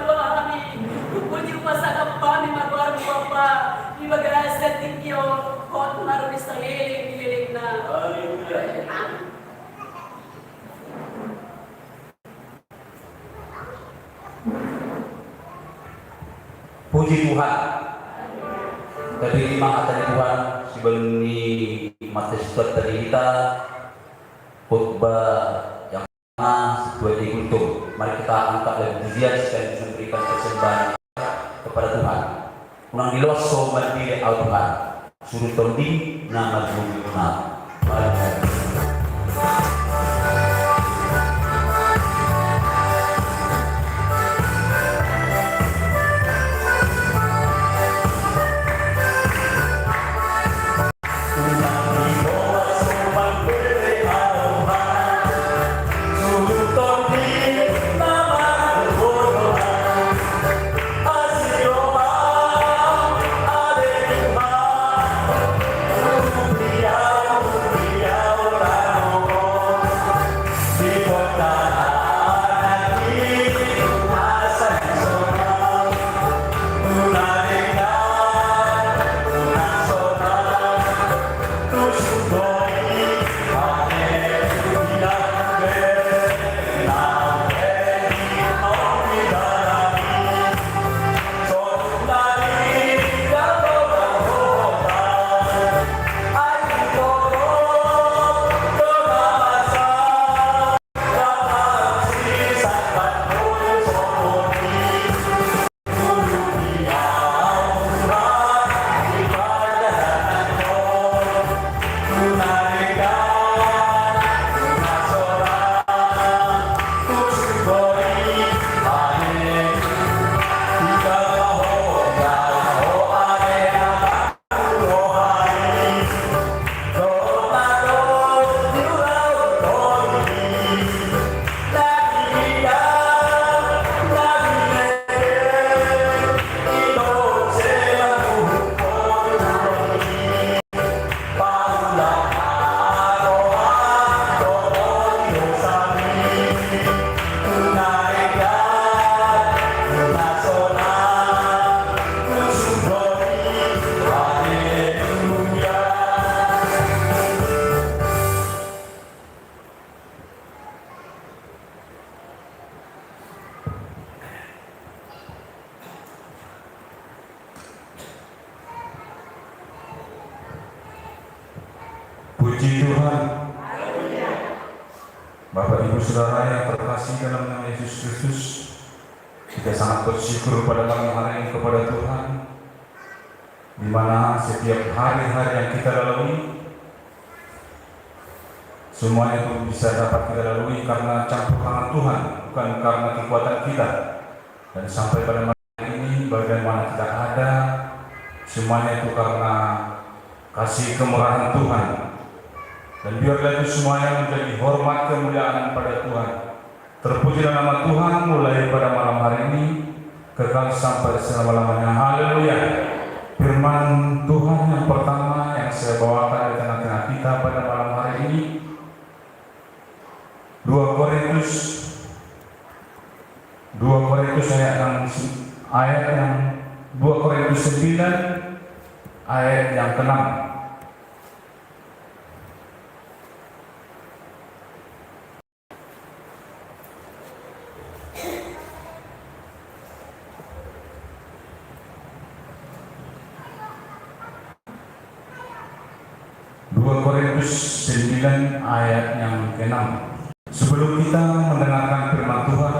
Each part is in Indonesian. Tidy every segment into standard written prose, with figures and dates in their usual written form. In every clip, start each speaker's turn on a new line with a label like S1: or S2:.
S1: Bapami, puji pasaka pami magwar Bapa, di bagasa tingyo, kot naroon sa liling na.
S2: Puji Tuhan. Dari mata Tuhan sebelum ni mata surat tadi kita khutbah yang sesuai diuntung. Mari kita angkat dan pujian sekaligus memberikan persembahan kepada Tuhan. Unang diloso mandiri al Tuhan. Suruh tonding nama Tuhan.
S3: Puji Tuhan. Bapak Ibu Saudara yang terkasih dalam nama Yesus Kristus, kita sangat bersyukur pada malam hari ini kepada Tuhan, di mana setiap hari-hari yang kita lalui semuanya itu bisa dapat kita lalui karena campur tangan Tuhan, bukan karena kekuatan kita. Dan sampai pada malam hari ini bagaimana kita ada, semuanya itu karena kasih kemurahan Tuhan. Dan biarlah itu semuanya menjadi hormat kemuliaan pada Tuhan. Terpujilah nama Tuhan mulai pada malam hari ini kekal sampai selama-lamanya. Haleluya. Firman Tuhan yang pertama yang saya bawakan di tengah-tengah kita pada malam hari ini 2 Korintus ayat yang 2 Korintus 9 ayat yang ke-6. 2 Korintus 9 ayat yang ke-6. Sebelum kita mendengarkan firman Tuhan,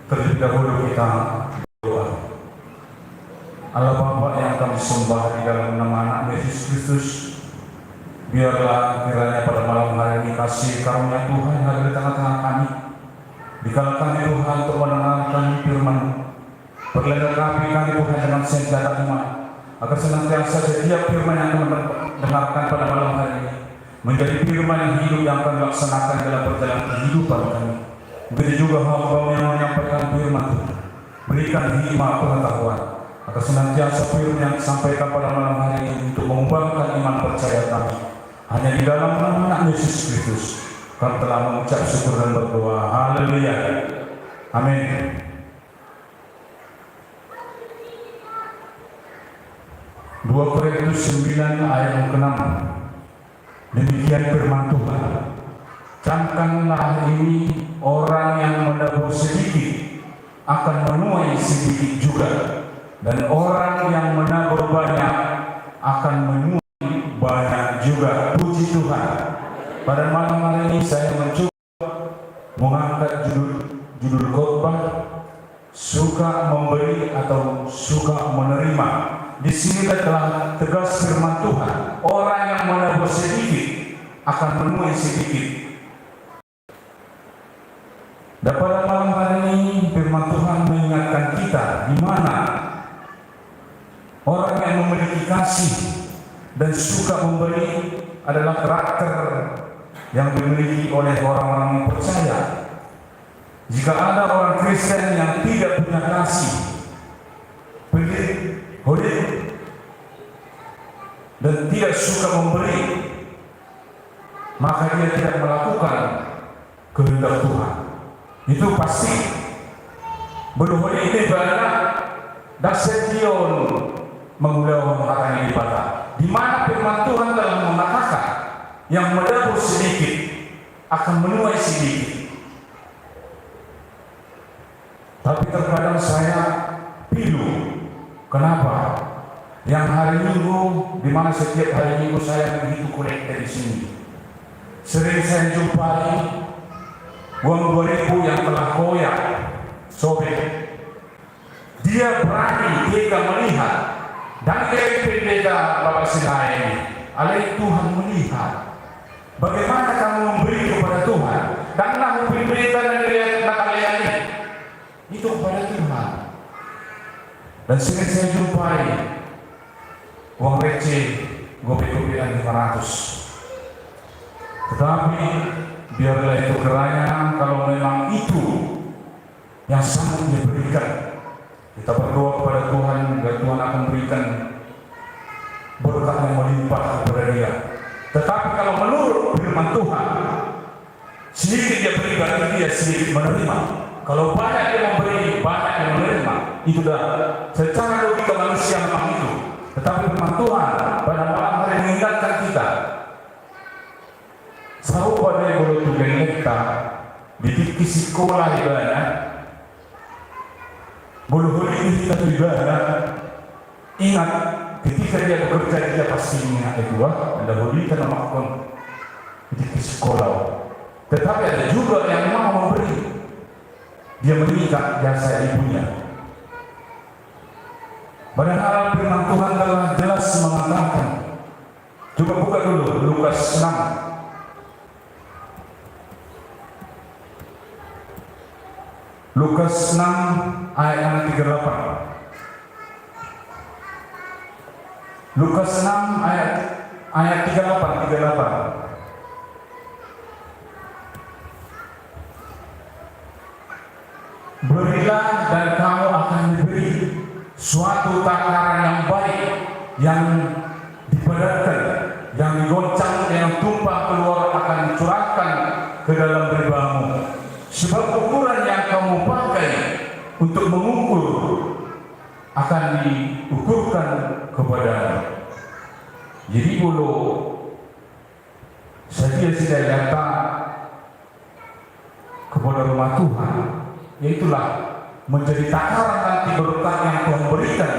S3: terlebih dahulu kita berdoa. Allah Bapa yang kami sembah di dalam nama anak Yesus Kristus, biarlah kiranya pada malam hari ini kasih karunia Tuhan hadir di tengah-tengah kami. Dikala kami Tuhan untuk mendengarkan firman, perlengkapi kami Tuhan dengan senjata iman, agar senantiasa setiap firman yang kami dengarkan pada malam hari ini menjadi firman yang hidup yang akan dilaksanakan dalam perjalanan kehidupan kami. Begitu juga hamba yang menyampaikan firman Tuhan, berikan hikmah pengetahuan agar senantiasa firman yang disampaikan pada malam hari ini untuk mengembangkan iman percaya kami. Hanya di dalam nama Yesus Kristus kami telah mengucap syukur dan berdoa. Haleluya. Amin. 2 Korintus 9 ayat yang ke-6. Demikian firman Tuhan. Camkanlah ini, orang yang menabur sedikit akan menuai sedikit juga, dan orang yang menabur banyak akan menuai banyak juga. Puji Tuhan. Pada malam hari ini saya mencoba mengangkat judul khotbah, suka memberi atau suka menerima. Di sini telah tegas firman Tuhan, orang yang menabur sedikit akan menuai sedikit. Dan pada malam hari ini firman Tuhan mengingatkan kita di mana orang yang memiliki kasih dan suka memberi adalah karakter yang dimiliki oleh orang-orang yang percaya. Jika ada orang Kristen yang tidak punya kasih, pelit, holik, dan tidak suka memberi, maka dia tidak melakukan kehendak Tuhan. Itu pasti. Berholik ini banyak dasetion mengulang katanya di patah. Di mana firman Tuhan telah mengatakan yang menabur sedikit akan menuai sedikit. Tapi terkadang saya pilu. Kenapa? Yang hari Minggu, di mana setiap hari Minggu saya begitu kolektor di sini, sering saya jumpai uang 2000 yang telah koyak, sobek. Dia berani tega melihat, dan dari pendeta Bapak Sinai ini, alai Tuhan melihat bagaimana kamu memberi kepada Tuhan, dan lah pendeta dan lihat kalian ini itu kepada Tuhan. Dan sering saya jumpai uang receh gope-gopean 500. Tetapi biarlah itu kerana kalau memang itu yang sangat dia berikan, kita berdoa kepada Tuhan agar Tuhan akan berikan berkat yang melimpah kepada dia. Tetapi kalau menurut firman Tuhan, sedikit dia beri, berarti dia sedikit menerima. Kalau banyak dia memberi, banyak dia menerima. Itu dah secara logika manusia memang itu. Tetapi firman Tuhan pada malam hari mengingatkan kita, serupa dari bulu tulen kita di sekolah ibadah, bulu ini kita ibadah. Ingat, ketika dia bekerja dia pasti ingat kedua, ada bulu kita melakukan di sekolah. Tetapi ada juga yang mau memberi, dia mengikat jasa ibunya. Padahal firman Tuhan telah jelas mengatakan. Coba buka dulu Lukas 6. Lukas 6 ayat 38. Lukas 6 ayat 38. Berilah dan kamu akan diberi suatu takaran yang baik, yang dipadatkan, yang digoncang, yang tumpah keluar akan dicurahkan ke dalam ribamu. Sebab ukuran yang kamu pakai untuk mengukur akan diukurkan kepadamu. Jadi bulu saya tidak datang kepada rumah Tuhan, yaitulah menjadi takaran nanti berkat yang Tuhan berikan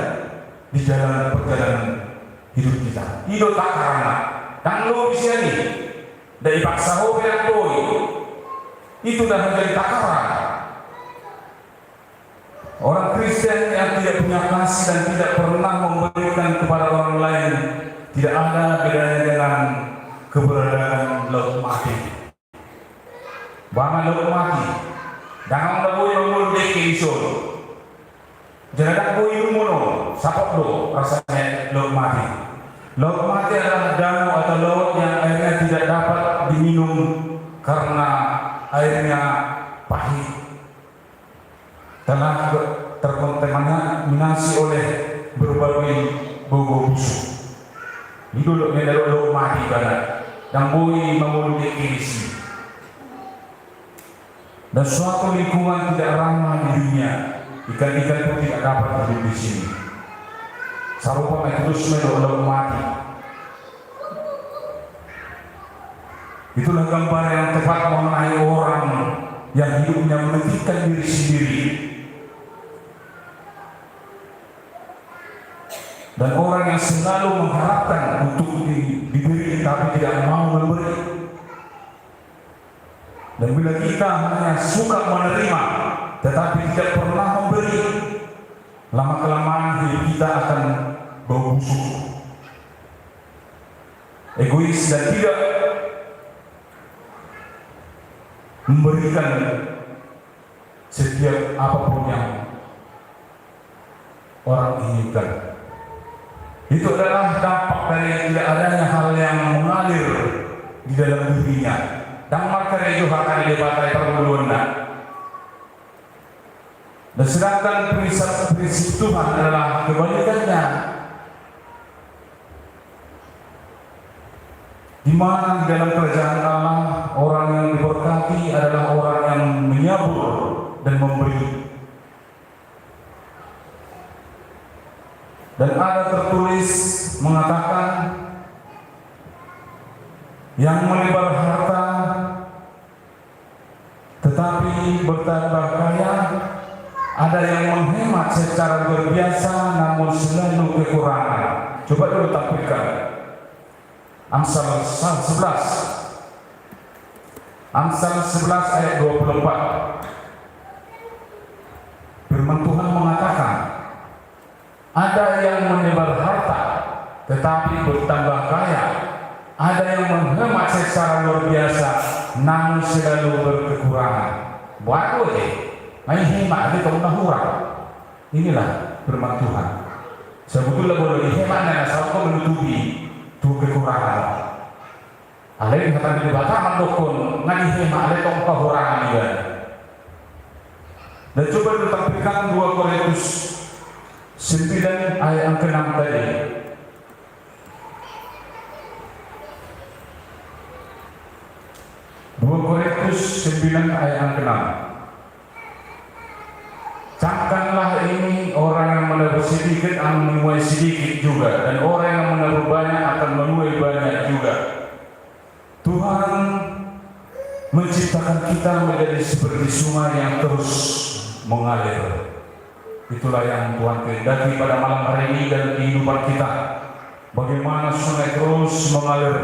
S3: di jalan perjalanan hidup kita. Itu takaran. Dan lo bisa nih dari paksa hobi dan boy itu dah menjadi takaran. Orang Kristen yang tidak punya kasih dan tidak pernah memberikan kepada orang lain, tidak ada bedanya dengan keberadaan laut mati. Bama laut mati. Jangan ada boy mulu deki iso. Jangan ada boy mulu sapok do rasanya laut mati. Laut mati adalah danau atau laut yang airnya tidak dapat diminum karena airnya pahit, telah terkontaminasi oleh berbagai bau busuk. Itu laut mati barat. Dan boy mulu deki isi. Dan suatu lingkungan tidak ramah dirinya, ikan-ikan pun tidak dapat hidup di sini. sarupa may terus menolong mati. Itulah gambar yang tepat mengenai orang yang hidupnya mementingkan diri sendiri, dan orang yang selalu mengharapkan untuk diberi tapi tidak mau memberi. Dan bila kita hanya suka menerima tetapi tidak pernah memberi, lama-kelamaan hidup kita akan bau busuk, egois, dan tidak memberikan setiap apapun yang orang inginkan. Itu adalah dampak dari tidak adanya hal yang mengalir di dalam dirinya. Dan maka itu akan dibatai perburuannya. Dan sedangkan prinsip Tuhan adalah kebalikannya, di mana di dalam kerajaan Allah orang yang diberkati adalah orang yang menyabur dan memberi. Dan ada tertulis mengatakan, yang melebar harta tetapi bertambah kaya, ada yang menghemat secara luar biasa namun selalu kekurangan. Coba dulu tampilkan Amsal 11. Amsal 11 ayat 24. Firman Tuhan mengatakan, ada yang menebar harta tetapi bertambah kaya, ada yang menghemat secara luar biasa namun selalu berkekurangan. Buat deh, main hemat dia kamu hurang. Inilah firman Tuhan. Sebetulnya boleh dihemat dan asal kau menutupi tuh kekurangan. Alih kata di Batam dokun ngani hemat alih kau kekurangan dia. Dan coba ditampilkan 2 Korintus 9 ayat yang ke-6 tadi. 2 Korintus 9 ayat yang ke-6. Camkanlah ini, orang yang menabur sedikit akan menuai sedikit juga, dan orang yang menabur banyak akan menuai banyak juga. Tuhan menciptakan kita menjadi seperti sungai yang terus mengalir. Itulah yang Tuhan kehendaki pada malam hari ini dalam kehidupan kita. Bagaimana sungai terus mengalir,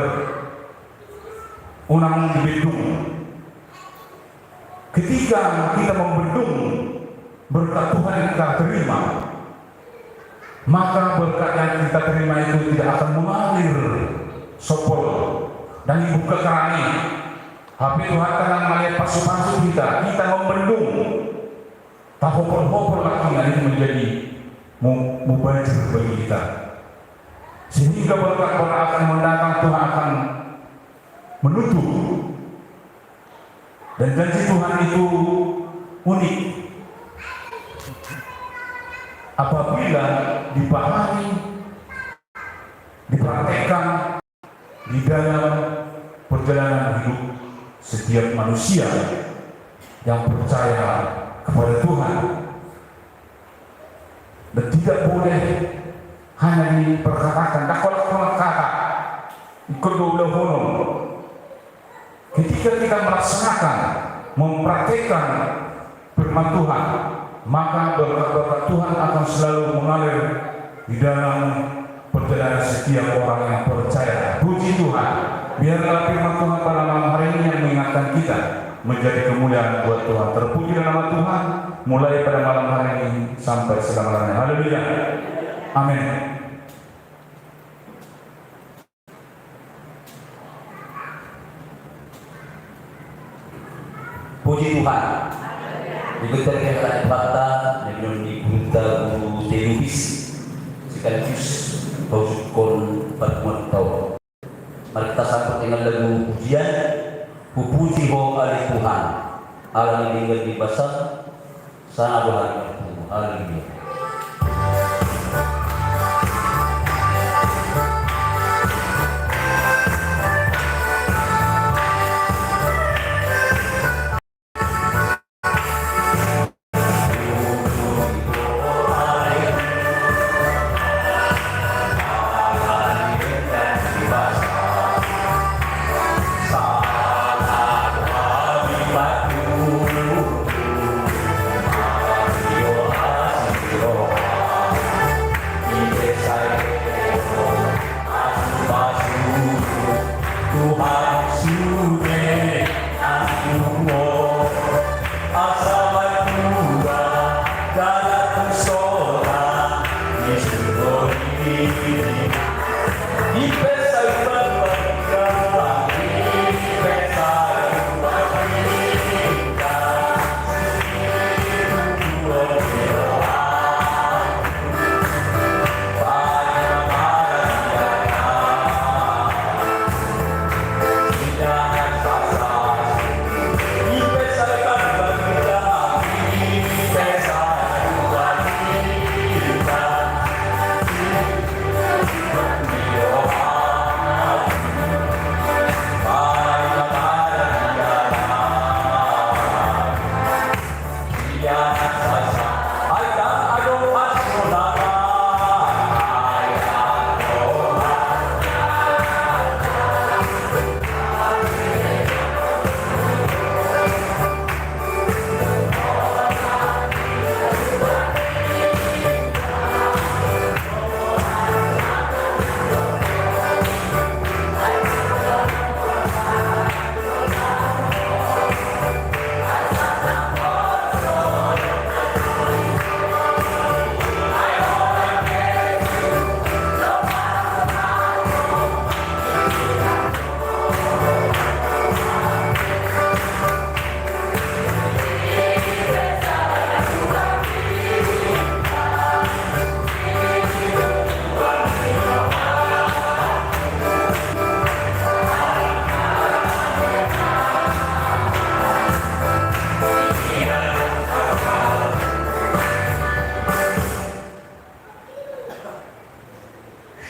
S3: unang dibendung. Ketika kita membendung berkat Tuhan yang kita terima, maka berkat yang kita terima itu tidak akan mengalir sopol dan ibu kekerani. Tapi Tuhan akan melihat pasu-pasu kita membendung. Tak hopol-hopol lagi itu menjadi mubajir bagi kita. Sehingga berkat-berkat akan mendatang, Tuhan akan menutup. Dan janji Tuhan itu unik. Apabila dipahami, dipraktekkan di dalam perjalanan hidup setiap manusia yang percaya kepada Tuhan, dan tidak boleh hanya diperkatakan dakwah kata ikut dua belah. Ketika kita melaksanakan, mempraktikkan firman Tuhan, maka berkat-berkat Tuhan akan selalu mengalir di dalam perjalanan setiap orang yang percaya. Puji Tuhan. Biarlah firman Tuhan pada malam hari ini yang mengingatkan kita menjadi kemuliaan buat Tuhan. Terpuji nama Tuhan mulai pada malam hari ini sampai selama-lamanya. Haleluya. Amin.
S2: Puji Tuhan. Diberikan kehadiran fakta dan dibuka guru televisi sekaligus Pausukon pertemuan tahun. Mari kita sambut dengan lagu pujian. Puji ho ali Tuhan, Allah meninggal di basah, sana Tuhan. Haleluya.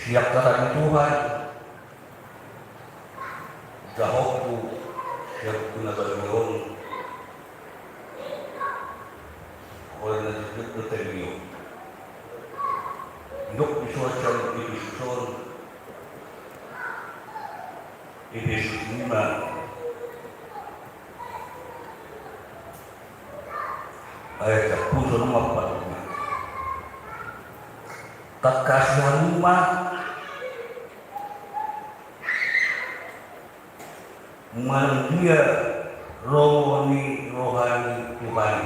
S2: siap kata Tuhan, gahoku siap guna bermeron, oleh nasib berteriak, hidup di sosial itu sosial, ini semua ayat terputus nama patutnya. Kekasihan rumah manusia rohani Tuhan.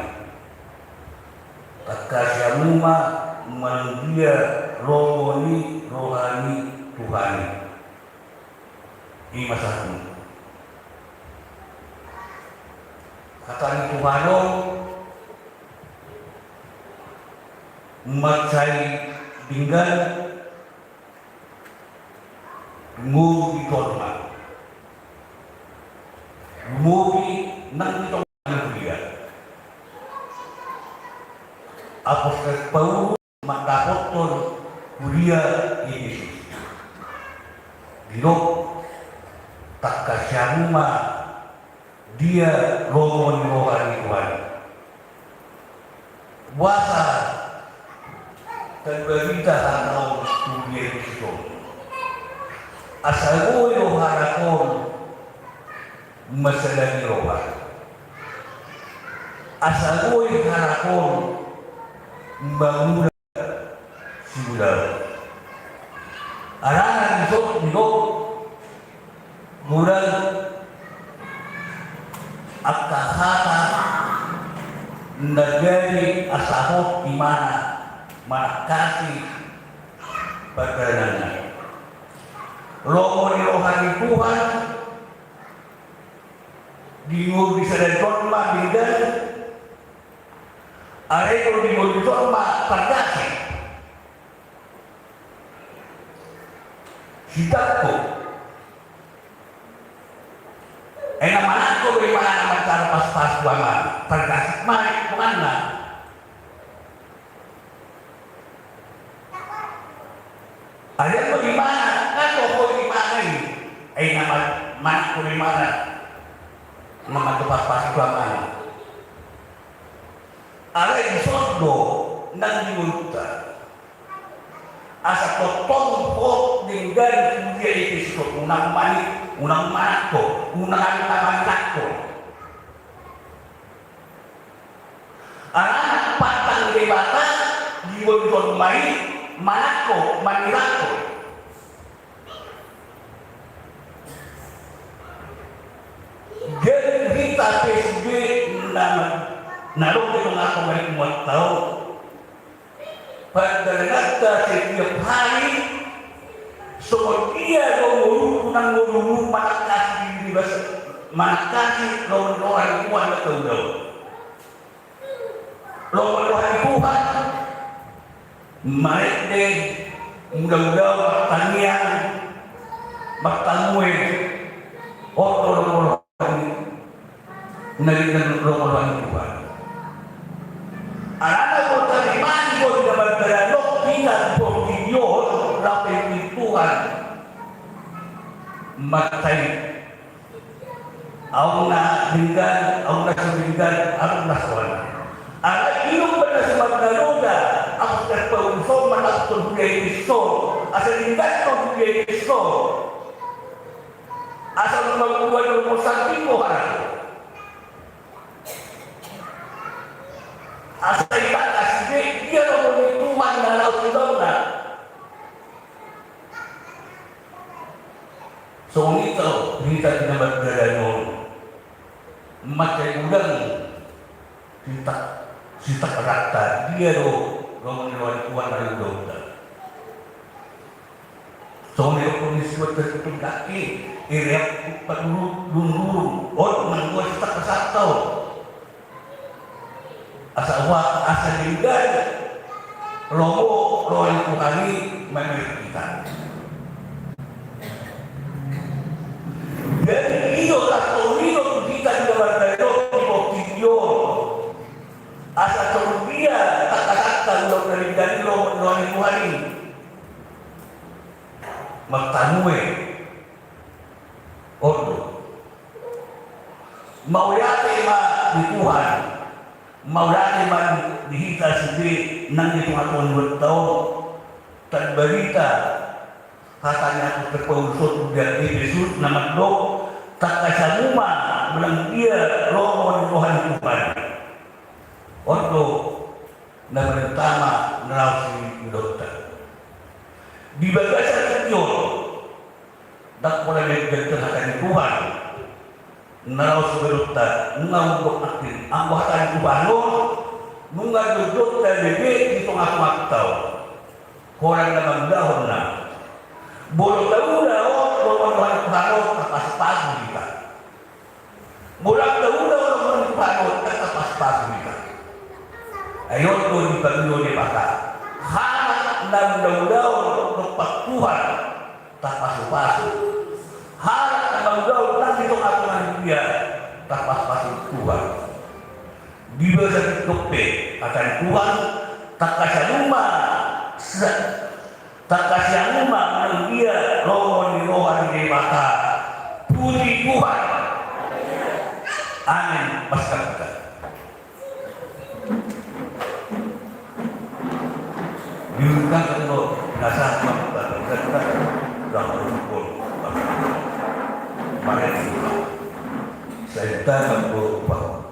S2: Kekasihan rumah manusia rohani Tuhan. Ini masalah. Kata Tuhan macai tinggal ngubi korma ngubi nang itong dia apostol Paulus makapotol kuliah Yesus dilok tak kasyaruma dia rohani Tuhan puasa dan berita tentang dunia itu. Asal yo harakon masalah rohan. Asal yo harakon bangun sudah. Anak itu murah akahata negeri asahot di mana kasih perkenanan rohani Tuhan dimur bisa dari korma beda areko dimur di korma perdasi hidatku enak manako bagaimana cara pas-pas banget perdasi maik bukanlah ada bagaimana? Kalau bagaimana ini? Nama mana bagaimana? Nama tempat pas bagaimana? Ada yang sodo nang diulta. Asa potong pot dengan kemudian itu unang mani, unang manako, unang manako. Anak patang debata diulton mai. Manako, manirako. Jadi kita PSB naruh di mengaku mereka mau tahu. Pada negara setiap hari, semua dia ngomong manakasi di bahasa manakasi lawan Tuhan betul. Lawan Tuhan. Mereka mudah-mudahan pertanian bertanggul orang-orang negeri orang Tuhan. Anak-anak bertanian itu tidak berterima tidak bervideo lapis Tuhan. Makai Allah tinggal, Allah tinggal, Allah soal. Anak hidup pada sebagai roda. Aku terpauso menakut budaya iso, asal ingat kau budaya iso, asal membuat rumah Tuhan, asal ingat asli dia memiliki Tuhan dalam hidupnya. Soalnya itu kita tidak bergaya macam udang kita rata dia Roman Tuhan dari Dauda. Soalnya kondisi tertutup kaki, iriak dulu, orang menguas tak kesatau. Asal tinggal, romo Tuhan ini memiliki kita. Jadi itu kastorino kita juga berdaya di asal dia kata-kata dari Tuhan ini magtangue ordo mau yate ma di Tuhan mau yate man dihita sendiri nang itong atong bertahun tan berita katanya terpausut dari Yesus nama do tak kasamuma bilang dia rohon Tuhan Tuhan ordo na pertama nalausi dokter di bagasan kecil tak boleh digertakan Tuhan nalausi dokter ngambok aktif ambahan Tuhan lo nunggu dokter bebe itu ngaku tahu orang dalam dahon na boleh tahu dah orang Tuhan pas-pas kita boleh tahu dah orang Tuhan pas-pas kita ayo tu dipanggil di mata hal dan daun-daun tempat Tuhan tak pasu-pasu hal dan daun-daun nanti itu aturan dia tak pasu-pasu Tuhan di bawah kepe akan Tuhan tak kasih rumah tak kasih rumah menang dia rohan di mata puji Tuhan amin pasca kita diungkap itu dasar kita sudah berukur pada itu saya tak berubah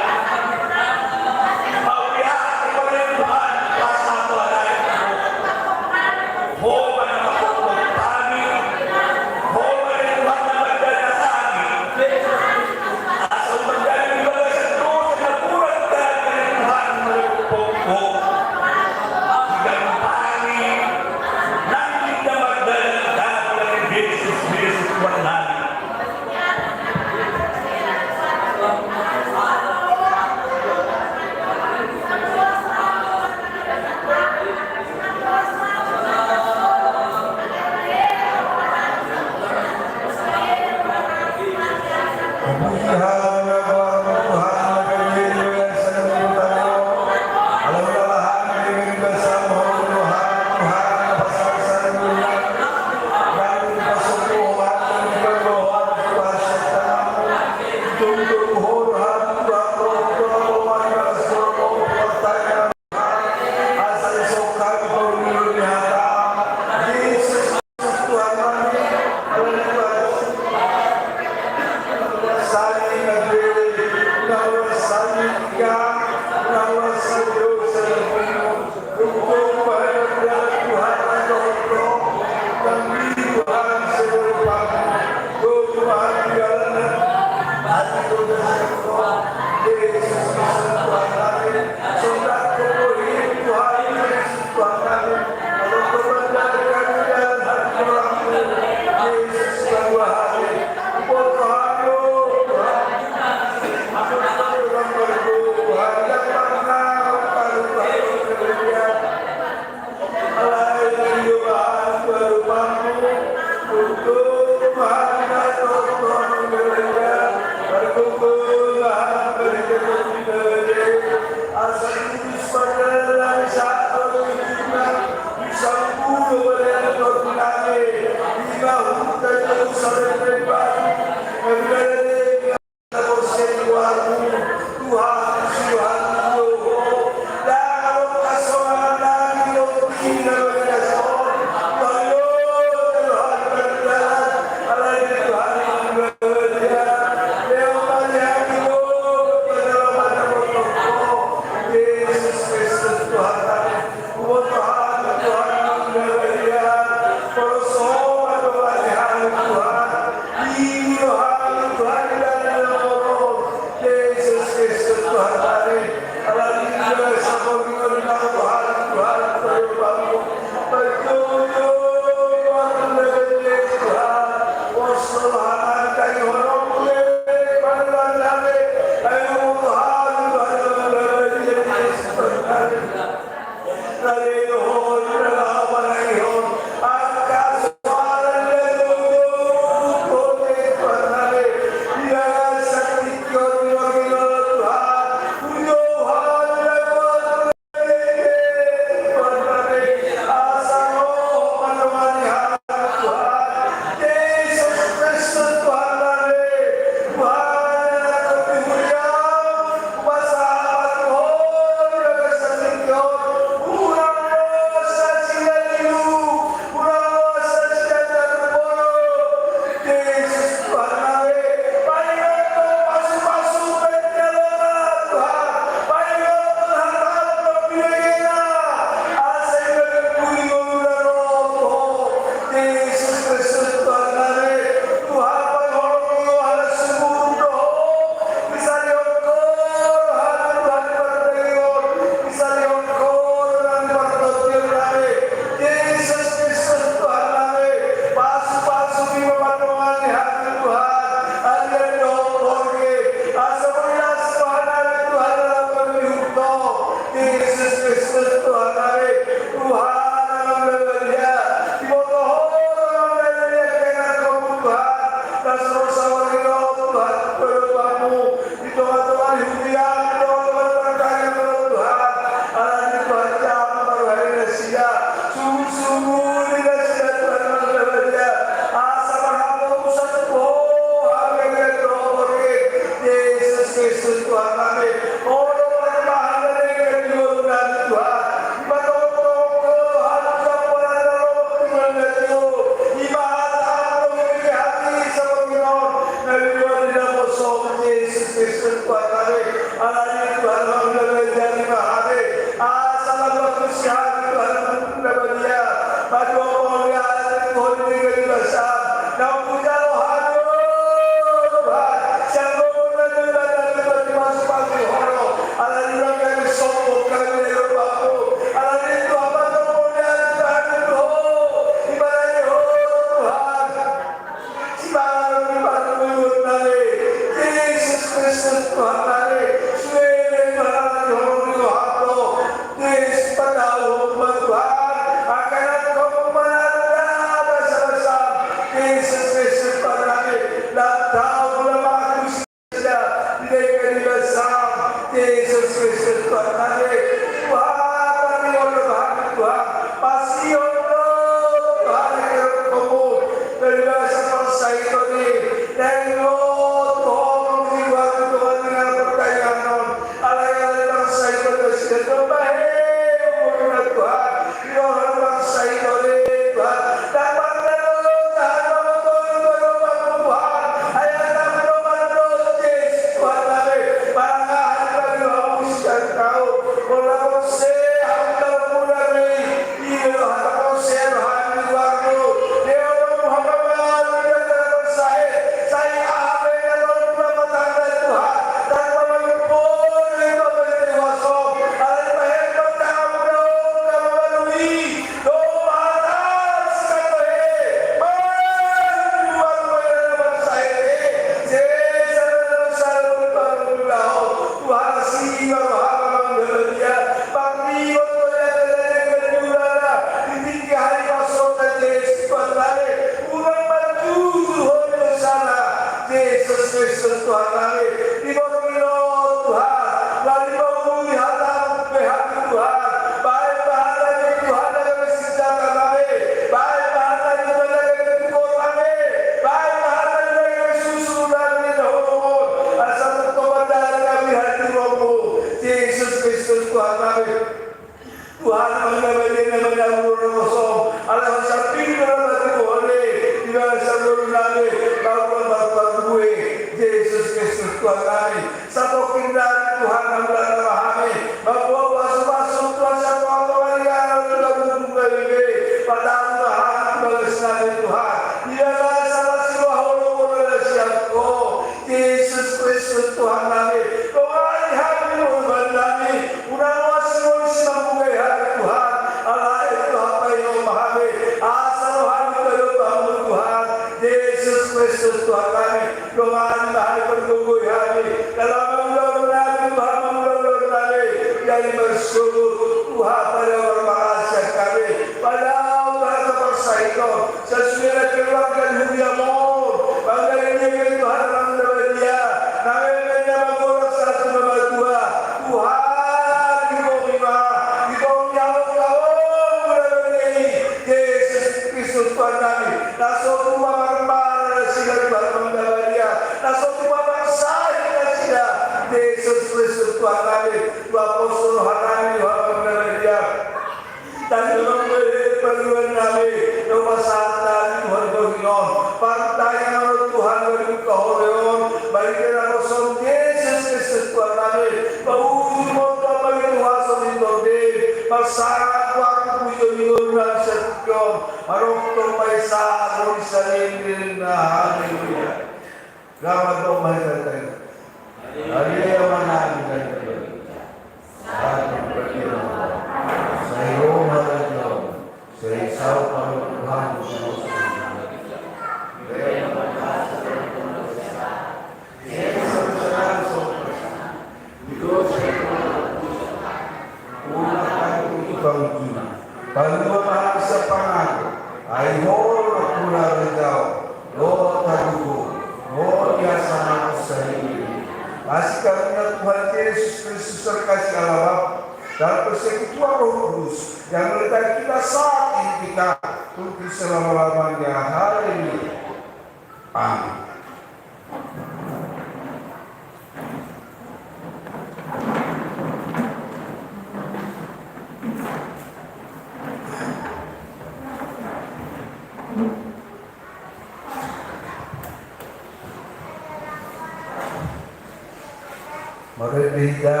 S4: Mereka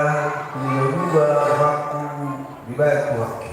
S4: menurut waktu dibayar Tuhan.